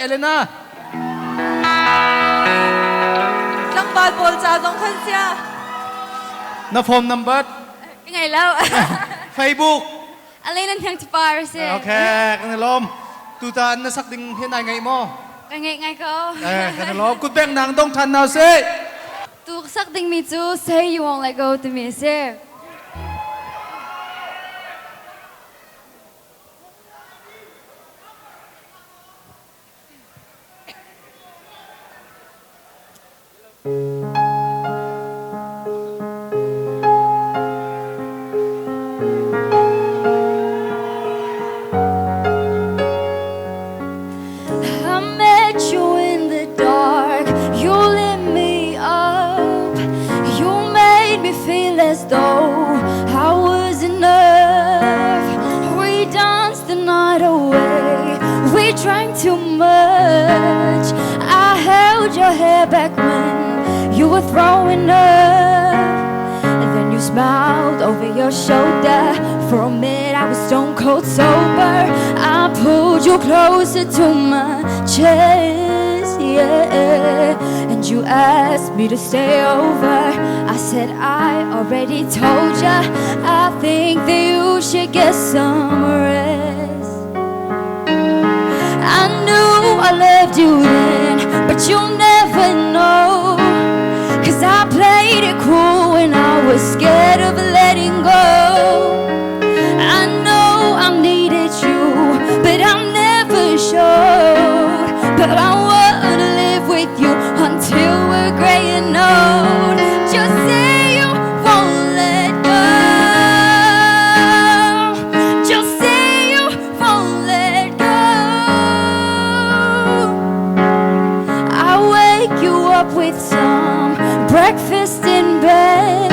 Elena. Lăng bài bồn trà giống thân xia. Nó phone number. Cái ngày lâu. Facebook. Elena Hniang Tipar xia. Ok, cái này lom. Tu ta nó xác định hiện nay ngày mò. Cái ngày cô. Cái này lom. Cút bèn nàng đông thành nào xí. Tu xác định mi chú say you won't let go to me xia. As though I was enough. We danced the night away. We drank too much. I held your hair back when you were throwing up. And then you smiled over your shoulder. For a minute I was stone cold sober. I pulled you closer to my chest, yeah. And you asked me to stay over. I said I already told ya. I think that you should get some rest. I knew I loved you then, but you'll never know. 'Cause I played it cool when I was scared of letting go. I know I needed you, but I never showed. But I wanna live with you until we're gray and old. Just say you won't let go. Just say you won't let go. I wake you up with some breakfast in bed.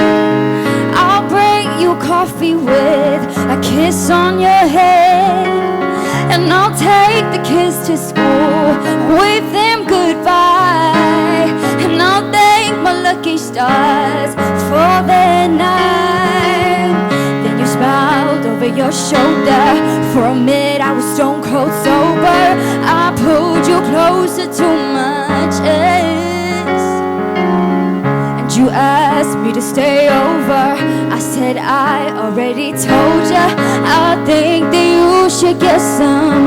I'll bring you coffee with a kiss on your head. And I'll take the kids to school, wave them goodbye. And I'll thank my lucky stars for their night. Then you smiled over your shoulder. For a minute I was stone cold sober. I pulled you closer to my chest. And you asked me to stay over. I said I already told ya. I think that you should get some